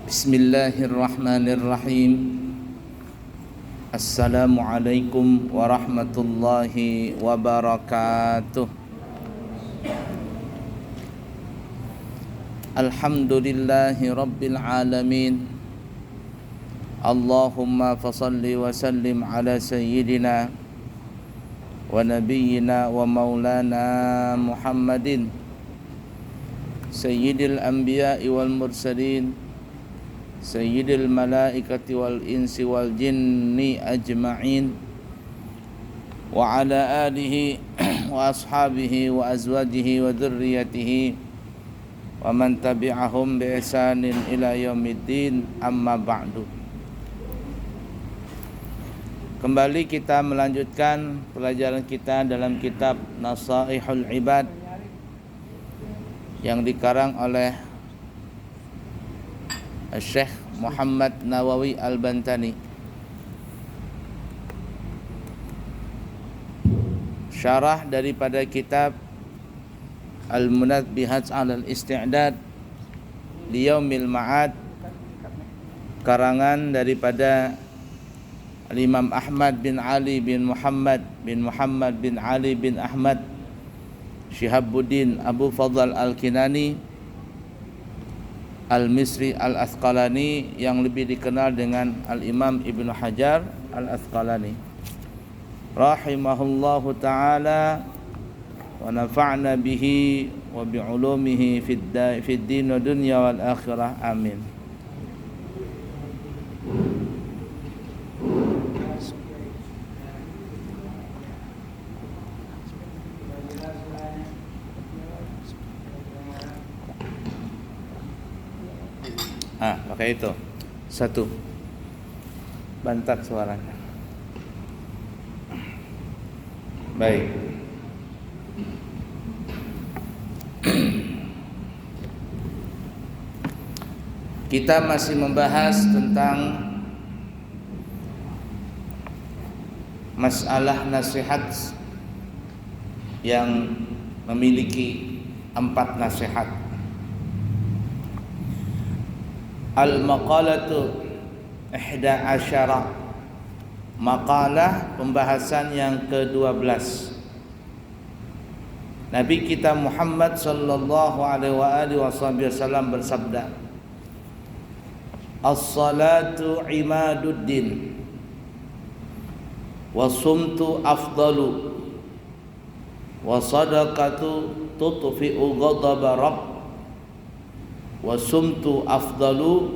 Bismillahirrahmanirrahim. Assalamualaikum warahmatullahi wabarakatuh. Alhamdulillahi rabbil alamin. Allahumma fasalli wa sallim ala sayyidina wa nabiyyina wa maulana Muhammadin sayyidil anbiya'i wal mursalin, sayyidil malaikati wal insi wal jinni ajma'in, wa ala alihi wa ashabihi wa azwajihi wa dhurriyyatihi wa man tabi'ahum bi ihsanin ila yaumiddin, amma ba'du. Kembali kita melanjutkan pelajaran kita dalam kitab Nasaihul Ibad yang dikarang oleh Syekh Muhammad Nawawi Al-Bantani. Syarah daripada kitab Al-Munabbihat 'alal Isti'dad li Yaumil Ma'ad, karangan daripada Imam Ahmad bin Ali bin Muhammad bin Ali bin Ahmad Syihabuddin Abu Fadl Al-Kinani Al-Misri Al-Asqalani, yang lebih dikenal dengan Al-Imam Ibnu Hajar Al-Asqalani rahimahullahu ta'ala, wa nafa'na bihi wa bi'ulumihi fid din wa dunya wal akhirah, amin. Pakai itu. Satu. Bantat suaranya. Baik. Kita masih membahas tentang masalah nasihat yang memiliki 4 nasihat. Al-maqalatu 11, maqalah pembahasan yang ke-12. Nabi kita Muhammad sallallahu alaihi wasallam bersabda, as-salatu imaduddin wa sumtu afdalu wa sadaqatu tutfi'u ghadaba rabb wa sumtu afdalu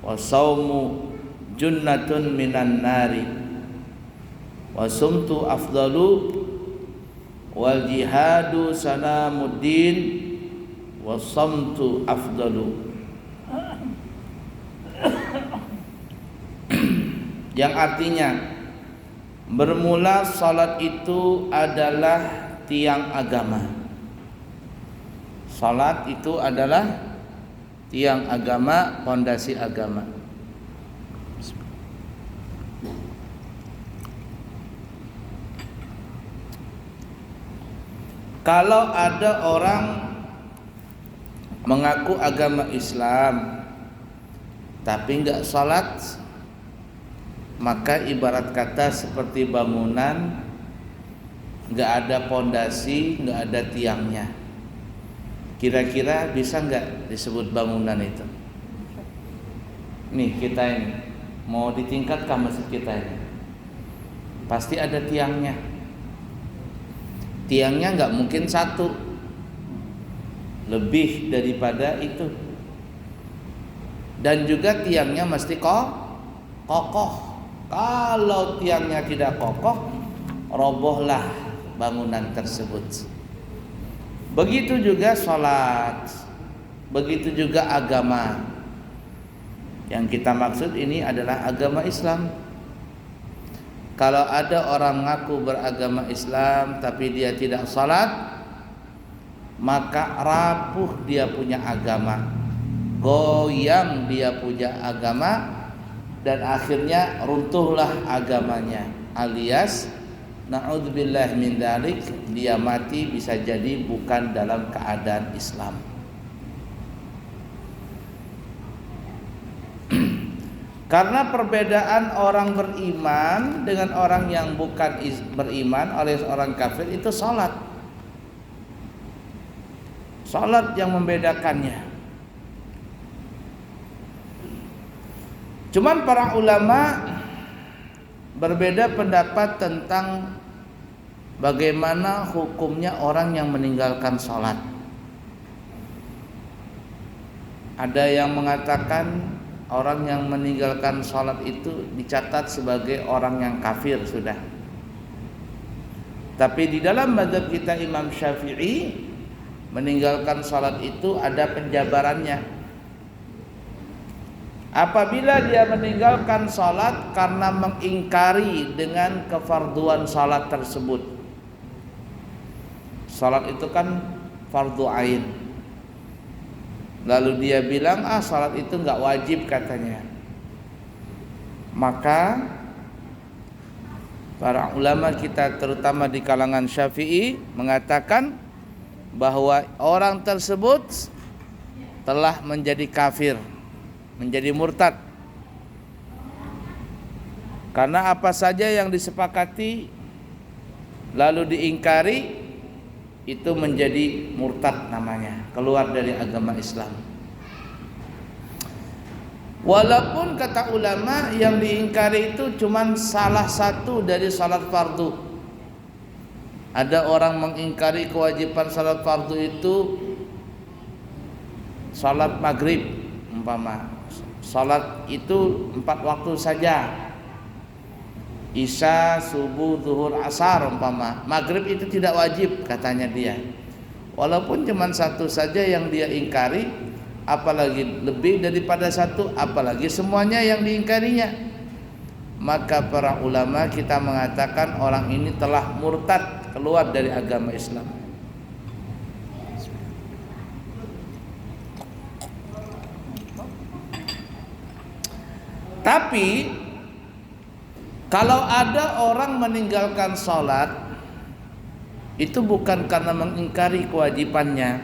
wa saumu junnatun minan nari wa sumtu afdalu wal jihadu sanamuddin wa samtu afdalu. Yang artinya, bermula salat itu adalah tiang agama. Salat itu adalah tiang agama, pondasi agama. Kalau ada orang mengaku agama Islam tapi enggak salat, maka ibarat kata seperti bangunan, enggak ada pondasi, enggak ada tiangnya. Kira-kira bisa enggak disebut bangunan itu? Nih kita ini mau ditingkatkan masjid kita ini, pasti ada tiangnya. Tiangnya enggak mungkin satu, lebih daripada itu. Dan juga tiangnya mesti kokoh. Kalau tiangnya tidak kokoh, robohlah bangunan tersebut. Begitu juga sholat, begitu juga agama. Yang kita maksud ini adalah agama Islam. Kalau ada orang ngaku beragama Islam tapi dia tidak sholat, maka rapuh dia punya agama, goyang dia punya agama, dan akhirnya runtuhlah agamanya, alias na'udzubillah min dzalik, dia mati bisa jadi bukan dalam keadaan Islam. Karena perbedaan orang beriman dengan orang yang bukan beriman oleh orang kafir itu salat. Salat yang membedakannya. Cuman para ulama berbeda pendapat tentang bagaimana hukumnya orang yang meninggalkan salat. Ada yang mengatakan orang yang meninggalkan salat itu dicatat sebagai orang yang kafir sudah. Tapi di dalam mazhab kita Imam Syafi'i, meninggalkan salat itu ada penjabarannya. Apabila dia meninggalkan salat karena mengingkari dengan kefarduan salat tersebut. Salat itu kan fardu ain. Lalu dia bilang, salat itu enggak wajib katanya. Maka para ulama kita terutama di kalangan Syafi'i mengatakan bahwa orang tersebut telah menjadi kafir, menjadi murtad. Karena apa saja yang disepakati lalu diingkari, itu menjadi murtad namanya, keluar dari agama Islam. Walaupun kata ulama yang diingkari itu cuma salah satu dari salat fardu. Ada orang mengingkari kewajiban salat fardu itu salat maghrib umpama. Salat itu 4 waktu saja. Isya, subuh, zuhur, asar umpama. Maghrib itu tidak wajib katanya dia. Walaupun cuma satu saja yang dia ingkari, apalagi lebih daripada satu, apalagi semuanya yang diingkarinya. Maka para ulama kita mengatakan orang ini telah murtad, keluar dari agama Islam. Tapi kalau ada orang meninggalkan sholat, itu bukan karena mengingkari kewajibannya,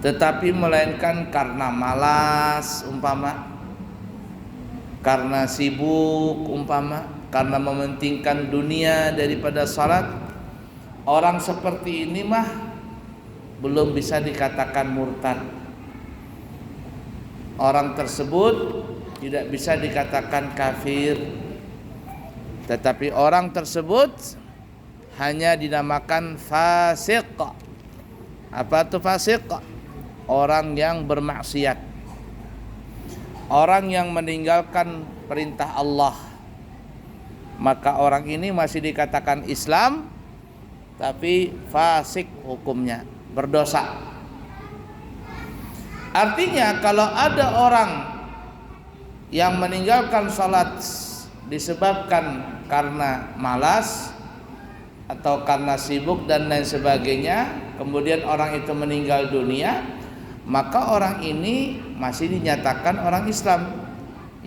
tetapi melainkan karena malas umpama, karena sibuk umpama, karena mementingkan dunia daripada sholat. Orang seperti ini mah belum bisa dikatakan murtad. Orang tersebut tidak bisa dikatakan kafir, tetapi orang tersebut hanya dinamakan fasik. Apa itu fasik? Orang yang bermaksiat, orang yang meninggalkan perintah Allah. Maka orang ini masih dikatakan Islam, tapi fasik hukumnya, berdosa. Artinya kalau ada orang yang meninggalkan salat disebabkan karena malas atau karena sibuk dan lain sebagainya, kemudian orang itu meninggal dunia, maka orang ini masih dinyatakan orang Islam,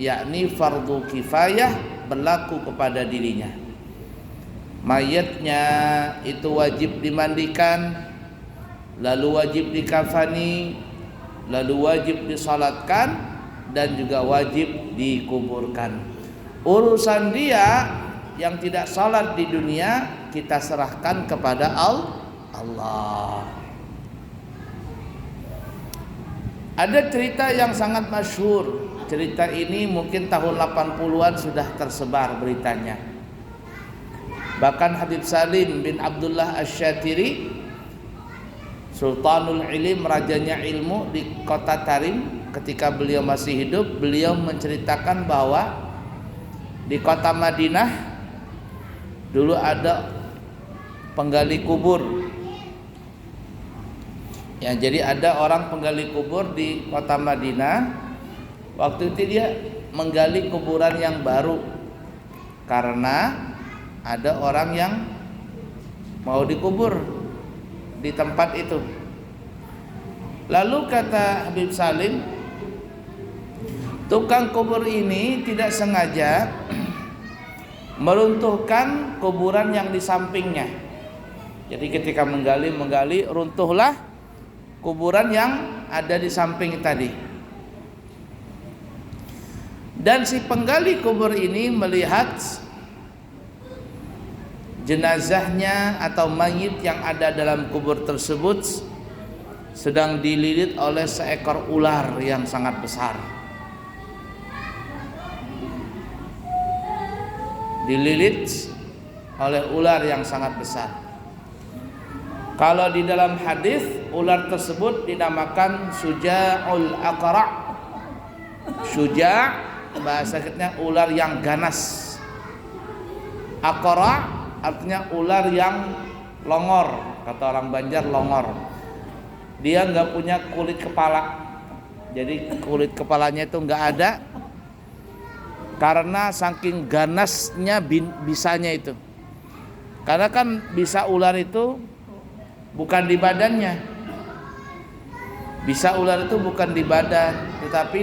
yakni fardu kifayah berlaku kepada dirinya. Mayatnya itu wajib dimandikan, lalu wajib dikafani, lalu wajib disalatkan, dan juga wajib dikuburkan. Urusan dia yang tidak salat di dunia kita serahkan kepada Allah. Ada cerita yang sangat masyhur. Cerita ini mungkin tahun 80-an sudah tersebar beritanya. Bahkan Habib Salim bin Abdullah Asy-Syatiri, Sultanul Ilim, rajanya ilmu di kota Tarim, ketika beliau masih hidup, beliau menceritakan bahwa di kota Madinah dulu ada penggali kubur. Ya, jadi ada orang penggali kubur di kota Madinah. Waktu itu dia menggali kuburan yang baru karena ada orang yang mau dikubur di tempat itu. Lalu kata Habib Salim, tukang kubur ini tidak sengaja meruntuhkan kuburan yang di sampingnya. Jadi ketika menggali, runtuhlah kuburan yang ada di samping tadi. Dan si penggali kubur ini melihat jenazahnya atau mayit yang ada dalam kubur tersebut sedang dililit oleh seekor ular yang sangat besar. Dililit oleh ular yang sangat besar. Kalau di dalam hadis, ular tersebut dinamakan Suja'ul Aqra'. Suja' bahasa kitanya ular yang ganas. Aqra' artinya ular yang longor, kata orang Banjar longor. Dia nggak punya kulit kepala, jadi kulit kepalanya itu nggak ada, karena saking ganasnya bisanya itu. Karena kan bisa ular itu bukan di badannya, bisa ular itu bukan di badan, tetapi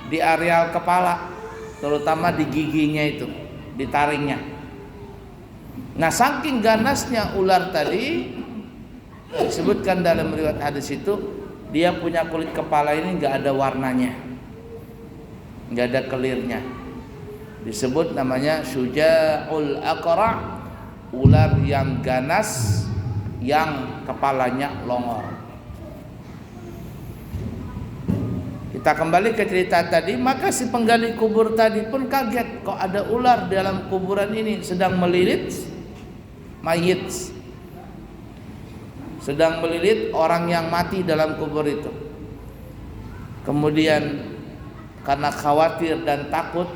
di areal kepala, terutama di giginya itu, di taringnya. Nah, saking ganasnya ular tadi, disebutkan dalam riwayat hadis itu, dia punya kulit kepala ini nggak ada warnanya, nggak ada kelirnya. Disebut namanya Suja'ul Aqra', ular yang ganas, yang kepalanya longor. Kita kembali ke cerita tadi, maka si penggali kubur tadi pun kaget, kok ada ular dalam kuburan ini sedang melilit mayit, sedang melilit orang yang mati dalam kubur itu. Kemudian karena khawatir dan takut,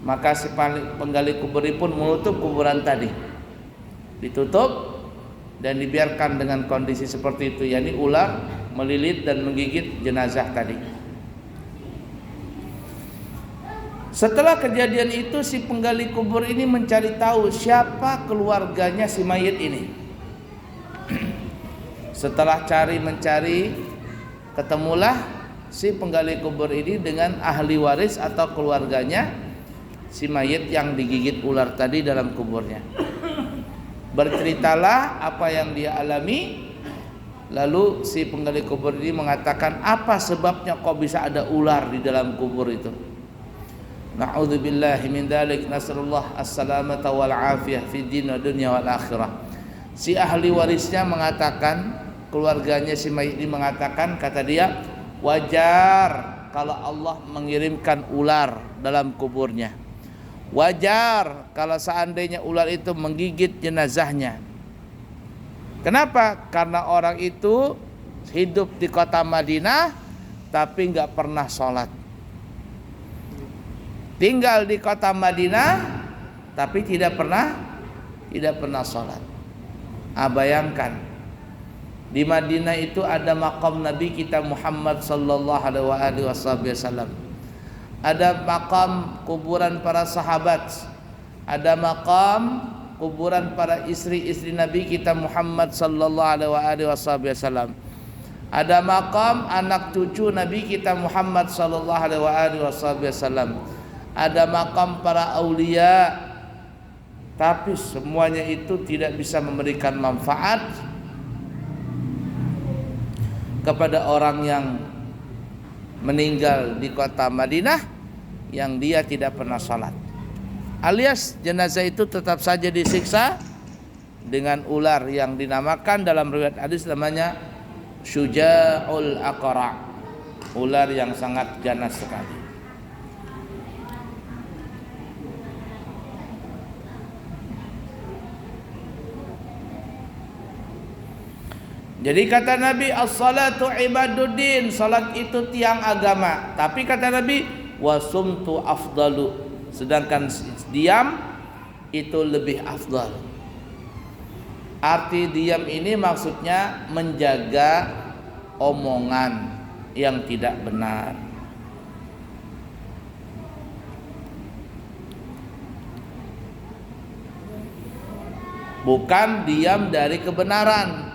maka si penggali kubur pun menutup kuburan tadi, ditutup dan dibiarkan dengan kondisi seperti itu, yakni ular melilit dan menggigit jenazah tadi. Setelah kejadian itu, si penggali kubur ini mencari tahu siapa keluarganya si mayit ini. Setelah mencari, ketemulah si penggali kubur ini dengan ahli waris atau keluarganya si mayit yang digigit ular tadi dalam kuburnya. Berceritalah apa yang dia alami. Lalu si penggali kubur ini mengatakan, apa sebabnya kok bisa ada ular di dalam kubur itu? Na'udzubillahi min dzalik, nasallallahu as-salamata wal afiyah fid din wa dunya wal akhirah. Si ahli warisnya mengatakan, keluarganya si mayit ini mengatakan, kata dia, wajar kalau Allah mengirimkan ular dalam kuburnya. Wajar kalau seandainya ular itu menggigit jenazahnya. Kenapa? Karena orang itu hidup di kota Madinah tapi nggak pernah sholat. Tinggal di kota Madinah tapi tidak pernah sholat. Bayangkan, di Madinah itu ada makam Nabi kita Muhammad sallallahu alaihi wasallam. Ada makam kuburan para sahabat, ada makam kuburan para istri-istri Nabi kita Muhammad sallallahu alaihi wasallam. Ada makam anak cucu Nabi kita Muhammad sallallahu alaihi wasallam. Ada makam para aulia, tapi semuanya itu tidak bisa memberikan manfaat kepada orang yang meninggal di kota Madinah yang dia tidak pernah sholat. Alias jenazah itu tetap saja disiksa dengan ular yang dinamakan dalam riwayat hadis namanya Suja'ul Aqra', ular yang sangat ganas sekali. Jadi kata Nabi, as-salatu ibaduddin, salat itu tiang agama. Tapi kata Nabi, wasumtu afdalu, sedangkan diam itu lebih afdal. Arti diam ini maksudnya menjaga omongan yang tidak benar. Bukan diam dari kebenaran,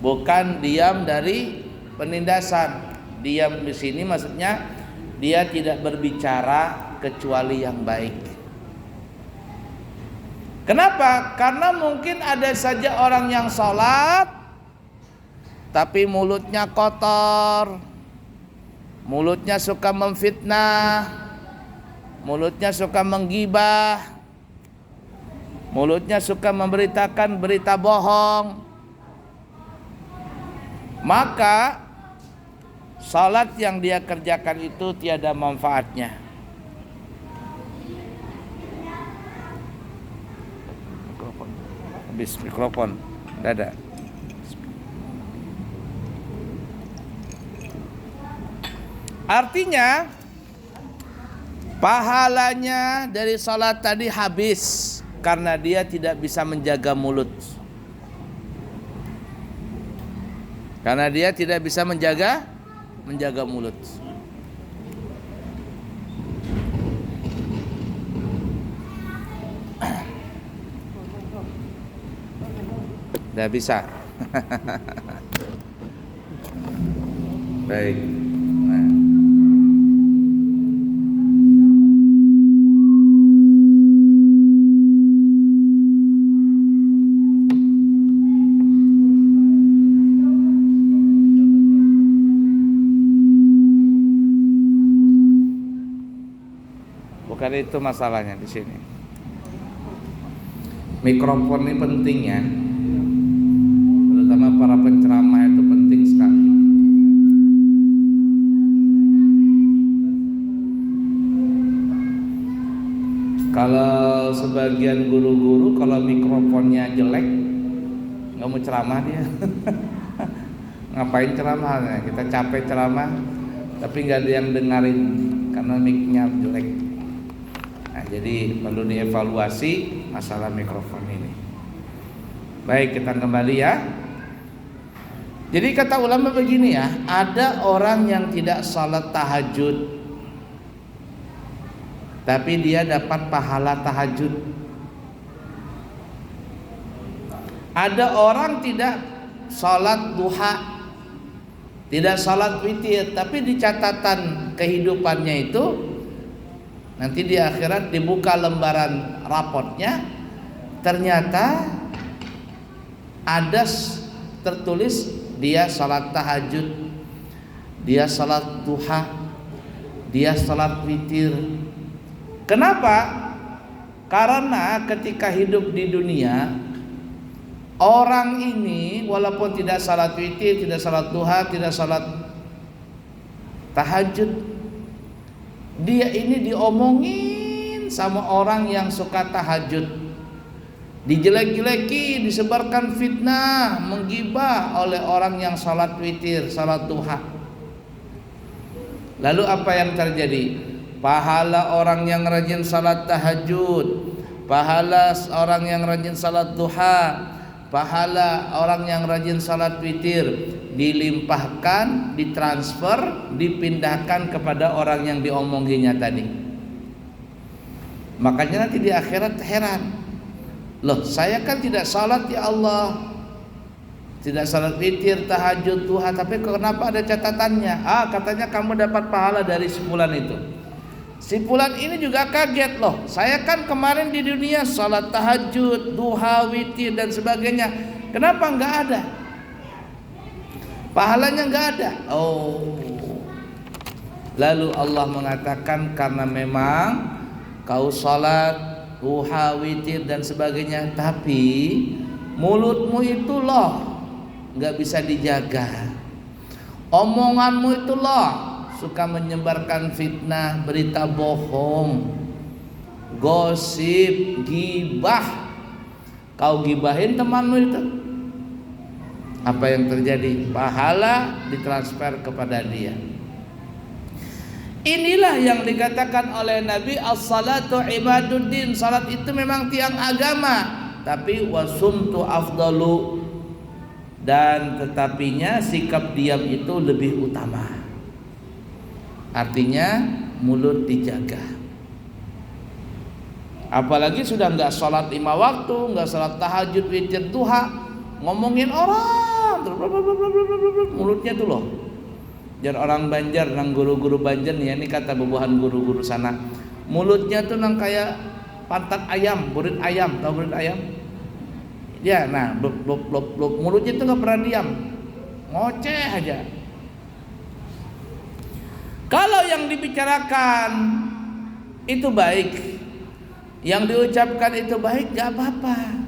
bukan diam dari penindasan. Diam di sini maksudnya dia tidak berbicara kecuali yang baik. Kenapa? Karena mungkin ada saja orang yang sholat tapi mulutnya kotor, mulutnya suka memfitnah, mulutnya suka menggibah, mulutnya suka memberitakan berita bohong, maka salat yang dia kerjakan itu tiada manfaatnya. Habis mikrofon, dada. Artinya pahalanya dari salat tadi habis karena dia tidak bisa menjaga mulut. Karena dia tidak bisa menjaga mulut. Tidak bisa. Baik. Nah. Bukan itu masalahnya di sini. Mikrofon ini penting ya. Terutama para penceramah itu penting sekali. Kalau sebagian guru-guru kalau mikrofonnya jelek nggak mau ceramah dia. Ngapain ceramah? Kita capek ceramah tapi nggak ada yang dengerin karena mic-nya jelek. Nah, jadi perlu dievaluasi masalah mikrofon ini. Baik, kita kembali ya. Jadi kata ulama begini ya, ada orang yang tidak salat tahajud tapi dia dapat pahala tahajud. Ada orang tidak salat duha, tidak salat witir, tapi di catatan kehidupannya itu nanti di akhirat dibuka lembaran raportnya, ternyata ada tertulis dia salat tahajud, dia salat duha, dia salat witir. Kenapa? Karena ketika hidup di dunia, orang ini walaupun tidak salat witir, tidak salat duha, tidak salat tahajud, dia ini diomongin sama orang yang suka tahajud, dijelek-jeleki, disebarkan fitnah, menggibah oleh orang yang salat witir, salat duha. Lalu apa yang terjadi? Pahala orang yang rajin salat tahajud, pahala orang yang rajin salat duha, pahala orang yang rajin salat witir dilimpahkan, ditransfer, dipindahkan kepada orang yang diomonginya tadi. Makanya nanti di akhirat heran, loh saya kan tidak salat ya Allah, tidak salat witir, tahajud, duha, tapi kenapa ada catatannya? Katanya kamu dapat pahala dari sebulan itu. Si fulan ini juga kaget, loh saya kan kemarin di dunia salat tahajud, duha, witir dan sebagainya, kenapa enggak ada pahalanya? Enggak ada. Lalu Allah mengatakan karena memang kau salat duha, witir dan sebagainya, tapi mulutmu itu loh enggak bisa dijaga, omonganmu itu loh suka menyebarkan fitnah, berita bohong, gosip, gibah. Kau gibahin temanmu itu, apa yang terjadi? Pahala ditransfer kepada dia. Inilah yang dikatakan oleh Nabi, as-salatu ibaduddin. Salat itu memang tiang agama, tapi wasumtu afdalu, dan tetapinya sikap diam itu lebih utama. Artinya mulut dijaga. Apalagi sudah enggak sholat 5 waktu, enggak sholat tahajud, witir, duha, ngomongin orang, mulutnya tuh loh. Jangan orang Banjar, nang guru-guru Banjar nih, ini kata bubuhan guru-guru sana, mulutnya tuh nang kayak pantat ayam, burit ayam, tahu burit ayam? Ya, nah, mulutnya tuh nggak pernah diam, ngoceh aja. Kalau yang dibicarakan itu baik, yang diucapkan itu baik, gak apa-apa.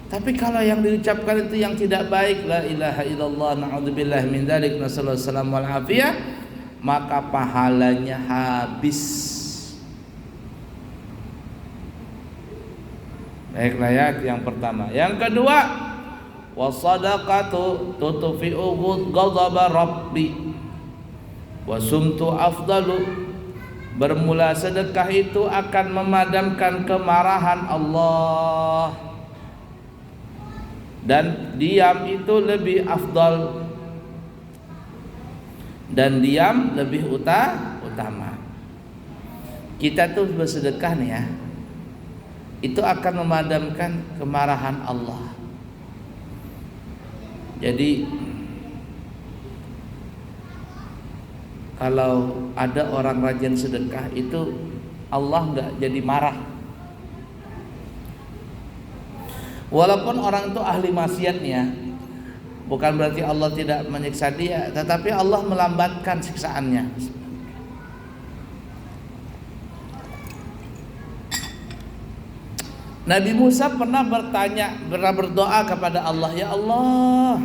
Tapi kalau yang diucapkan itu yang tidak baik, la ilaha illallah, na'udzubillah min dzalik, nasallallahu alaihi wasallam wal afiyah, maka pahalanya habis. Baiklah ya, yang pertama. Yang kedua, wasadaqatu tutfi'u ghadaba rabbi wa sumtu afdalu. Bermula sedekah itu akan memadamkan kemarahan Allah, dan diam itu lebih afdal, dan diam lebih utama. Kita tuh bersedekah nih ya, itu akan memadamkan kemarahan Allah. Jadi kalau ada orang rajin sedekah itu Allah nggak jadi marah. Walaupun orang itu ahli maksiatnya, bukan berarti Allah tidak menyiksa dia, tetapi Allah melambatkan siksaannya. Nabi Musa pernah berdoa kepada Allah, ya Allah,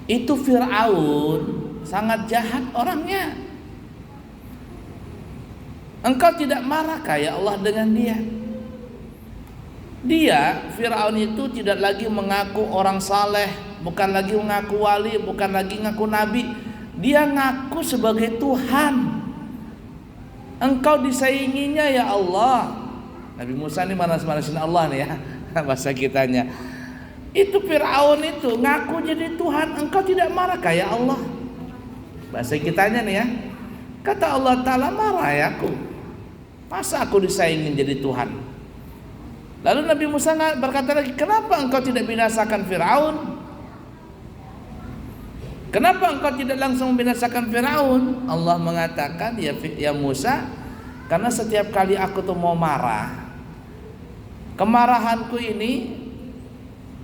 itu Fir'aun sangat jahat orangnya. Engkau tidak marahkah ya Allah dengan dia? Dia, Fir'aun itu tidak lagi mengaku orang saleh, bukan lagi mengaku wali, bukan lagi mengaku nabi. Dia ngaku sebagai Tuhan. Engkau disainginya ya Allah. Nabi Musa ini manas-manasin Allah nih ya, bahasa kitanya. Itu Fir'aun itu ngaku jadi Tuhan, engkau tidak marahkah ya Allah? Bahasa kitanya nih ya. Kata Allah Ta'ala, marah ya aku. Masa aku disaingin jadi Tuhan? Lalu Nabi Musa berkata lagi, kenapa engkau tidak binasakan Fir'aun? Kenapa engkau tidak langsung membinasakan Fir'aun? Allah mengatakan, ya Musa, karena setiap kali aku tuh mau marah, kemarahanku ini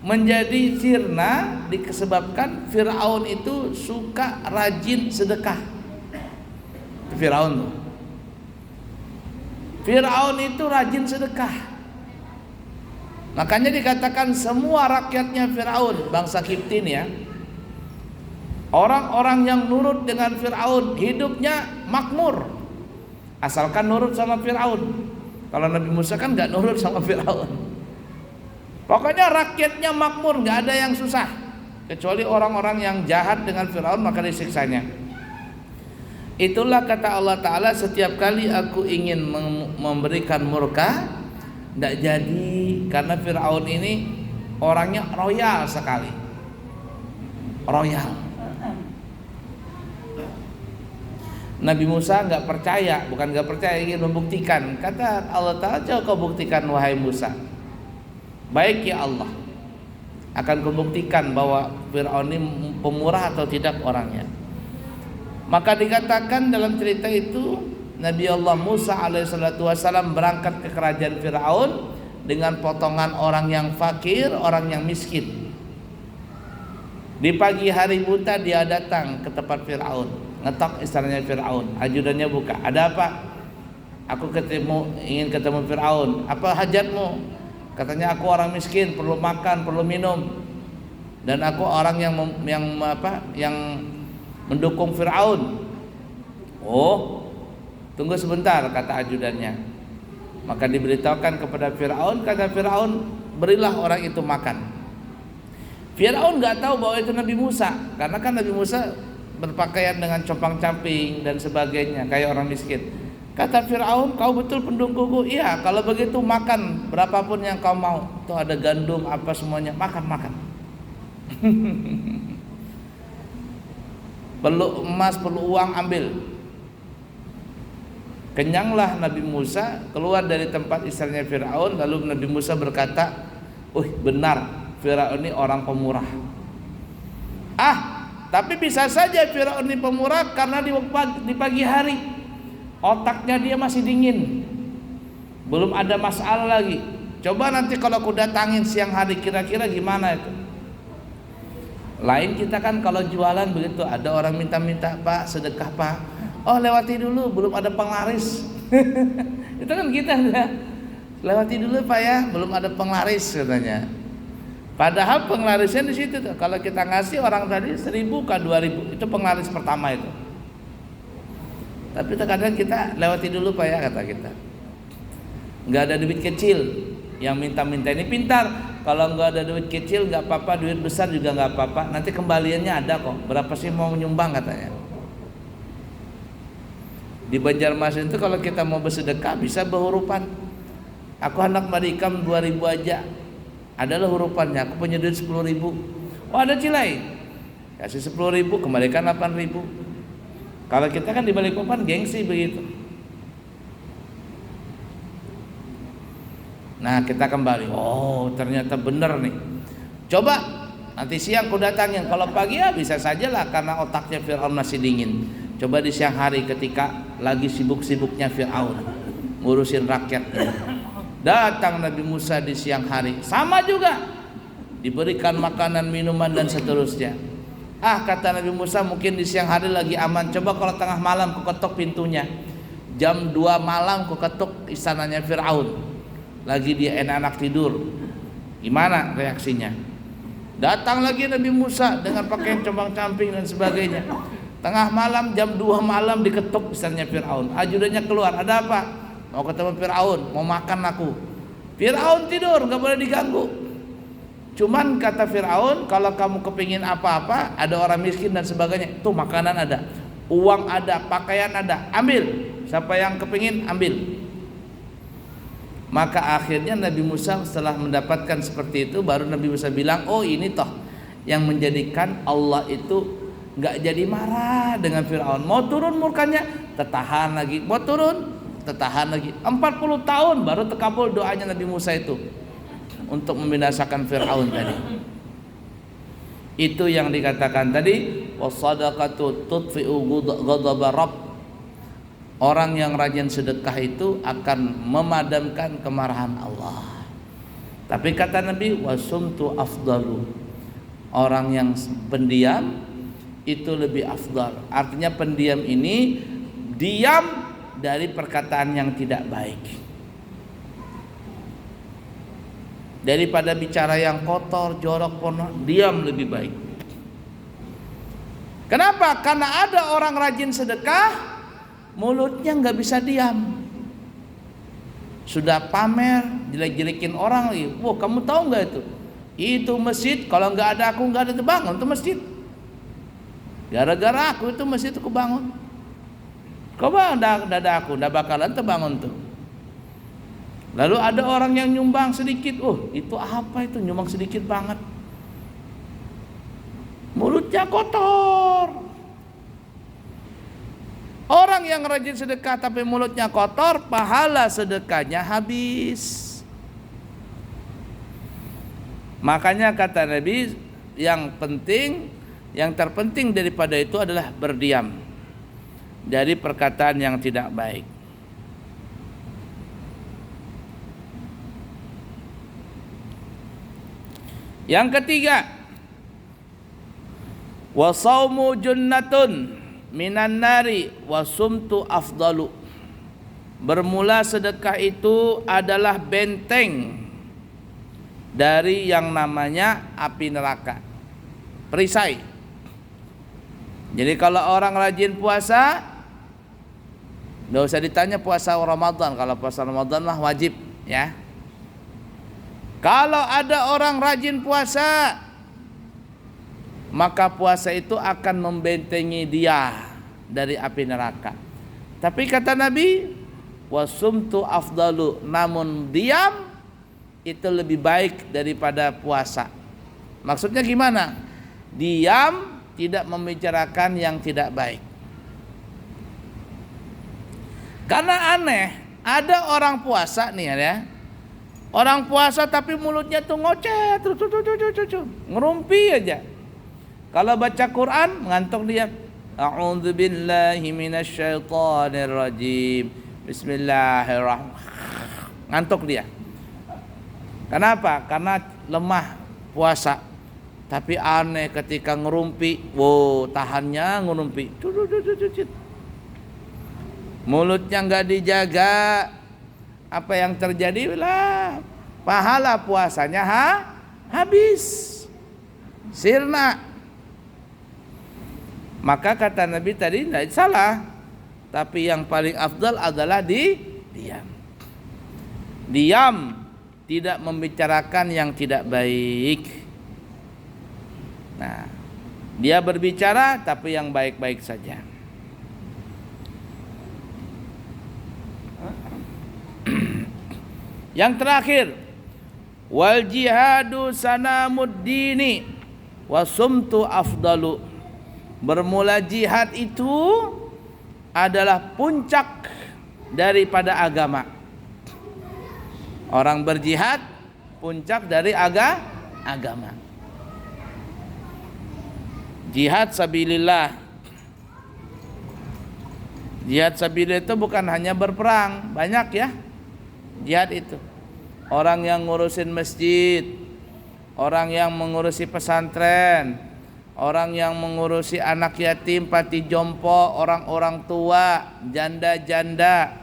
menjadi sirna disebabkan Fir'aun itu suka rajin sedekah. Fir'aun itu rajin sedekah. Makanya dikatakan semua rakyatnya Fir'aun, bangsa Kiptin ya, orang-orang yang nurut dengan Fir'aun hidupnya makmur, asalkan nurut sama Fir'aun. Kalau Nabi Musa kan gak nurut sama Fir'aun. Pokoknya rakyatnya makmur, gak ada yang susah, kecuali orang-orang yang jahat dengan Fir'aun, maka disiksanya. Itulah kata Allah Ta'ala, setiap kali aku ingin memberikan murka, tidak jadi, karena Fir'aun ini orangnya royal sekali. Royal. Nabi Musa nggak percaya, bukan nggak percaya, ingin membuktikan. Kata Allah Ta'ala, coba kau buktikan wahai Musa. Baik ya Allah, akan kubuktikan bahwa Fir'aun ini pemurah atau tidak orangnya. Maka dikatakan dalam cerita itu, Nabi Allah Musa alaihissalam berangkat ke kerajaan Fir'aun dengan potongan orang yang fakir, orang yang miskin. Di pagi hari buta dia datang ke tempat Fir'aun, ngetok istananya Fir'aun, ajudannya buka. Ada apa? Aku ingin ketemu Fir'aun. Apa hajatmu? Katanya aku orang miskin, perlu makan, perlu minum, dan aku orang yang mendukung Fir'aun. Oh, tunggu sebentar, kata ajudannya. Maka diberitahukan kepada Fir'aun, kata Fir'aun, berilah orang itu makan. Fir'aun nggak tahu bahwa itu Nabi Musa, karena kan Nabi Musa berpakaian dengan compang-camping dan sebagainya, kayak orang miskin. Kata Fir'aun, kau betul pendukungku? Iya, kalau begitu makan berapapun yang kau mau. Tuh ada gandum apa semuanya, makan. Perlu emas, perlu uang, ambil. Kenyanglah Nabi Musa, keluar dari tempat istrinya Fir'aun. Lalu Nabi Musa berkata, benar, Fir'aun ini orang pemurah. Tapi bisa saja Fir'aun ini pemurah karena di pagi hari otaknya dia masih dingin, belum ada masalah lagi. Coba nanti kalau aku datangin siang hari, kira-kira gimana itu? Lain kita kan kalau jualan begitu, ada orang minta-minta, Pak sedekah Pak. Oh lewati dulu, belum ada penglaris. Itu kan kita ya. Lewati dulu Pak ya, belum ada penglaris katanya. Padahal penglarisnya di situ tuh. Kalau kita ngasih orang tadi 1.000 ke 2.000, itu penglaris pertama itu. Tapi terkadang kita lewati dulu Pak ya kata kita. Nggak ada duit kecil, yang minta-minta ini pintar. Kalau nggak ada duit kecil nggak apa-apa, duit besar juga nggak apa-apa. Nanti kembaliannya ada kok. Berapa sih mau menyumbang katanya. Di Banjarmasin itu kalau kita mau bersedekah bisa berhurupan. Aku hendak marikam 2.000 aja. Adalah hurufannya. Aku punya duit 10.000. Oh ada Cilai. Kasih 10.000 kembalikan 8.000. Kalau kita kan di Balikpapan gengsi begitu. Nah kita kembali, oh ternyata benar nih. Coba nanti siang kau datangin. Kalau pagi ya bisa sajalah karena otaknya Fir'aun masih dingin. Coba di siang hari ketika lagi sibuk-sibuknya Fir'aun ngurusin rakyatnya. Datang Nabi Musa di siang hari, sama juga diberikan makanan, minuman dan seterusnya. Ah kata Nabi Musa, mungkin di siang hari lagi aman. Coba kalau tengah malam ku ketuk pintunya. Jam 2 malam ku ketuk istananya Fir'aun. Lagi dia enak-enak tidur. Gimana reaksinya? Datang lagi Nabi Musa dengan pakaian compang-camping dan sebagainya. Tengah malam jam 2 malam diketuk istananya Fir'aun. Ajudannya keluar, ada apa? Mau ketemu Fir'aun, mau makan aku. Fir'aun tidur, gak boleh diganggu. Cuman kata Fir'aun, kalau kamu kepingin apa-apa, ada orang miskin dan sebagainya, tuh makanan ada, uang ada, pakaian ada, ambil. Siapa yang kepingin ambil. Maka akhirnya Nabi Musa setelah mendapatkan seperti itu, baru Nabi Musa bilang, oh ini toh yang menjadikan Allah itu nggak jadi marah dengan Fir'aun. Mau turun murkanya, tertahan lagi. Mau turun, tertahan lagi. 40 tahun baru terkabul doanya Nabi Musa itu untuk membinasakan Fir'aun tadi. Itu yang dikatakan tadi, wasadaqatu tudfi'u ghadaba rabb. Orang yang rajin sedekah itu akan memadamkan kemarahan Allah. Tapi kata Nabi, wasumtu afdalu. Orang yang pendiam itu lebih afdal. Artinya pendiam ini diam dari perkataan yang tidak baik. Daripada bicara yang kotor, jorok, porno, diam lebih baik. Kenapa? Karena ada orang rajin sedekah, mulutnya nggak bisa diam. Sudah pamer, jelek-jelekin orang lagi. Wah, kamu tahu nggak itu? Itu masjid kalau nggak ada aku nggak ada terbangun itu masjid. Gara-gara aku itu masjid itu kebangun. Coba ada aku, nggak bakalan terbangun tuh. Lalu ada orang yang nyumbang sedikit. Oh, itu apa itu nyumbang sedikit banget? Mulutnya kotor. Orang yang rajin sedekah tapi mulutnya kotor, pahala sedekahnya habis. Makanya kata Nabi, yang terpenting daripada itu adalah berdiam dari perkataan yang tidak baik. Yang ketiga, wasaumu junnatun minan nari wasumtu afdalu. Bermula sedekah itu adalah benteng dari yang namanya api neraka, perisai. Jadi kalau orang rajin puasa, nggak usah ditanya puasa Ramadan. Kalau puasa Ramadan mah wajib ya. Kalau ada orang rajin puasa, maka puasa itu akan membentengi dia dari api neraka. Tapi kata Nabi, wasumtu afdalu, namun diam itu lebih baik daripada puasa. Maksudnya gimana? Diam, tidak membicarakan yang tidak baik. Karena aneh, ada orang puasa nih ya. Orang puasa tapi mulutnya tuh ngoceh, ngerumpi aja. Kalau baca Quran ngantuk dia. A'udzubillahi minasyaitonirrajim. Bismillahirrahmanirrahim. Ngantuk dia. Kenapa? Karena lemah puasa. Tapi aneh ketika ngerumpi, tahannya ngerumpi, mulutnya nggak dijaga, apa yang terjadi lah? Pahala puasanya habis, sirna. Maka kata Nabi tadi tidak salah, tapi yang paling afdal adalah diam. Diam, tidak membicarakan yang tidak baik. Nah, dia berbicara tapi yang baik-baik saja. Yang terakhir, wal jihadu sanamuddini wasumtu afdalu. Bermula jihad itu adalah puncak daripada agama. Orang berjihad puncak dari agama. Jihad sabilillah. Jihad sabilillah itu bukan hanya berperang, banyak ya. Jihad itu orang yang ngurusin masjid, orang yang mengurusi pesantren, orang yang mengurusi anak yatim, panti jompo, orang-orang tua, janda-janda.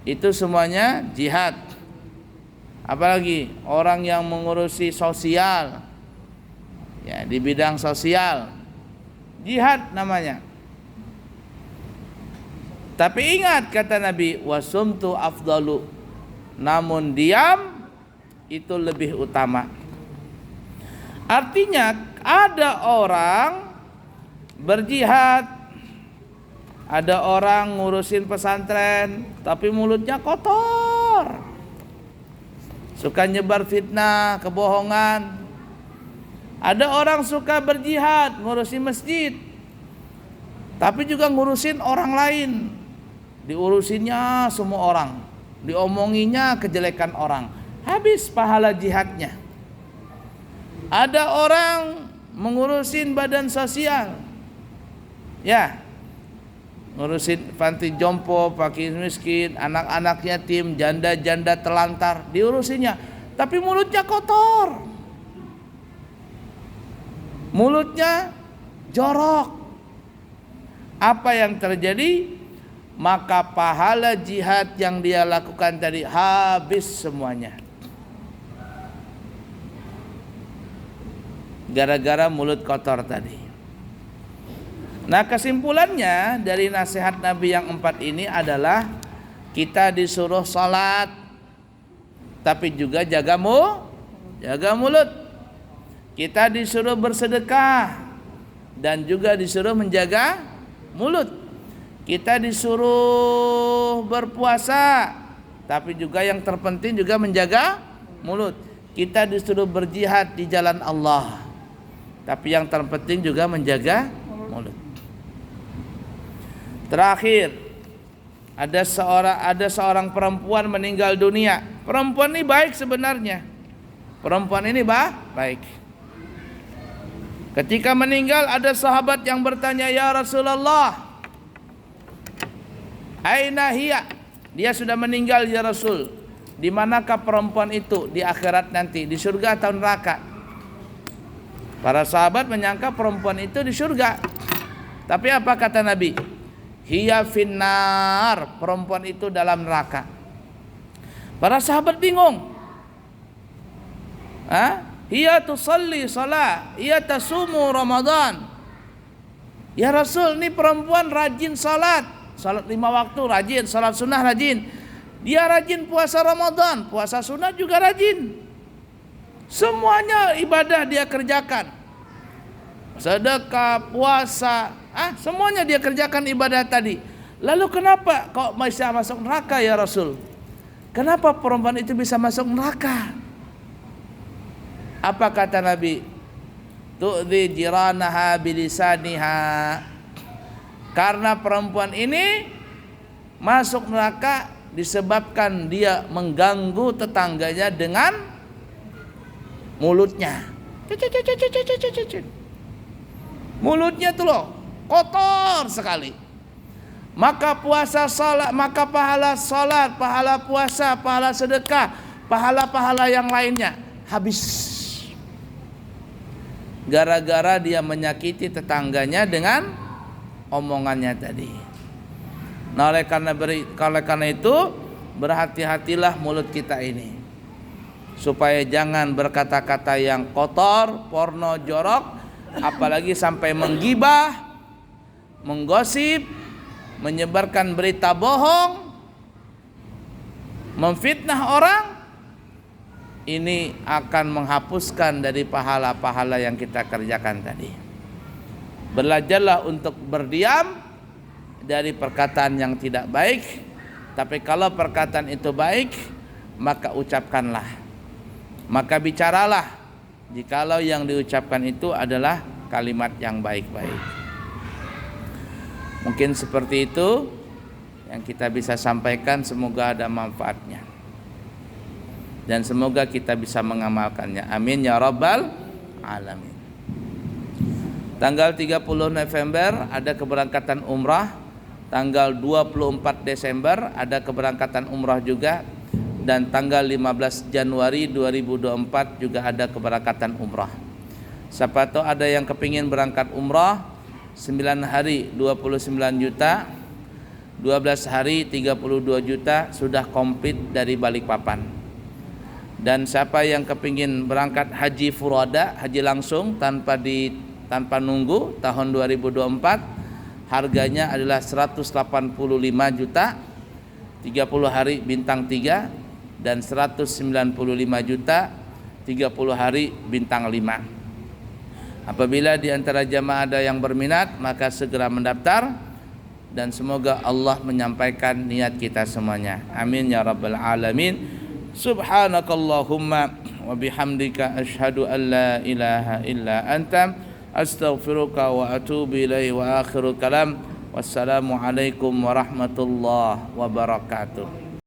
Itu semuanya jihad. Apalagi orang yang mengurusi sosial, ya, di bidang sosial, jihad namanya. Tapi ingat kata Nabi, wasumtu afdalu, namun diam itu lebih utama. Artinya ada orang berjihad, ada orang ngurusin pesantren tapi mulutnya kotor, suka nyebar fitnah, kebohongan. Ada orang suka berjihad, ngurusin masjid, tapi juga ngurusin orang lain. Diurusinnya semua orang, diomonginya kejelekan orang, habis pahala jihadnya. Ada orang mengurusin badan sosial, ya, ngurusin panti jompo, fakir miskin, anak-anak yatim, janda-janda telantar, diurusinya, tapi mulutnya kotor, mulutnya jorok. Apa yang terjadi? Maka pahala jihad yang dia lakukan tadi habis semuanya, gara-gara mulut kotor tadi. Nah, kesimpulannya dari nasihat Nabi yang 4 ini adalah kita disuruh salat, tapi juga jaga mulut. Kita disuruh bersedekah dan juga disuruh menjaga mulut. Kita disuruh berpuasa, tapi juga yang terpenting juga menjaga mulut. Kita disuruh berjihad di jalan Allah, tapi yang terpenting juga menjaga mulut. Terakhir, ada seorang perempuan meninggal dunia. Perempuan ini baik sebenarnya. Perempuan ini baik. Ketika meninggal ada sahabat yang bertanya, "Ya Rasulullah, aina hiya?" Dia sudah meninggal ya Rasul. Di manakah perempuan itu di akhirat nanti? Di surga atau neraka? Para sahabat menyangka perempuan itu di surga. Tapi apa kata Nabi? Hiya finnar, perempuan itu dalam neraka. Para sahabat bingung. Hiya tusalli salat, hiya tasumu Ramadan. Ya Rasul, ini perempuan rajin salat 5 waktu rajin, salat sunnah rajin. Dia rajin puasa Ramadan, puasa sunnah juga rajin. Semuanya ibadah dia kerjakan. Sedekah, puasa, semuanya dia kerjakan ibadah tadi. Lalu kenapa kok bisa masuk neraka ya Rasul? Kenapa perempuan itu bisa masuk neraka? Apa kata Nabi? Tu'dhi jiranaha bilisaniha. Karena perempuan ini masuk neraka disebabkan dia mengganggu tetangganya dengan mulutnya. Mulutnya tuh loh kotor sekali. Maka puasa salat, maka pahala salat, pahala puasa, pahala sedekah, pahala-pahala yang lainnya habis. gara-gara dia menyakiti tetangganya dengan omongannya tadi. Nah, oleh karena itu berhati-hatilah mulut kita ini, supaya jangan berkata-kata yang kotor, porno, jorok, apalagi sampai menggibah, menggosip, menyebarkan berita bohong, memfitnah orang. Ini akan menghapuskan dari pahala-pahala yang kita kerjakan tadi. Belajarlah untuk berdiam dari perkataan yang tidak baik. Tapi kalau perkataan itu baik, maka ucapkanlah, maka bicaralah jikalau yang diucapkan itu adalah kalimat yang baik-baik. Mungkin seperti itu yang kita bisa sampaikan. Semoga ada manfaatnya dan semoga kita bisa mengamalkannya. Amin ya rabbal alamin. Tanggal 30 November ada keberangkatan umrah. Tanggal 24 Desember ada keberangkatan umrah juga. Dan tanggal 15 Januari 2024 juga ada keberangkatan umrah. Siapa tahu ada yang kepingin berangkat umrah 9 hari 29 juta, 12 hari 32 juta sudah komplit dari Balikpapan. Dan siapa yang kepingin berangkat haji furada, haji langsung tanpa nunggu tahun 2024, harganya adalah 185 juta 30 hari bintang 3 dan 195 juta 30 hari bintang 5. Apabila di antara jamaah ada yang berminat, maka segera mendaftar dan semoga Allah menyampaikan niat kita semuanya. Amin ya rabbal alamin. Subhanakallahumma wa bihamdika asyhadu an la ilaha illa anta astaghfiruka wa atubu ilaihi wa akhiru kalam. Wassalamu alaikum warahmatullahi wabarakatuh.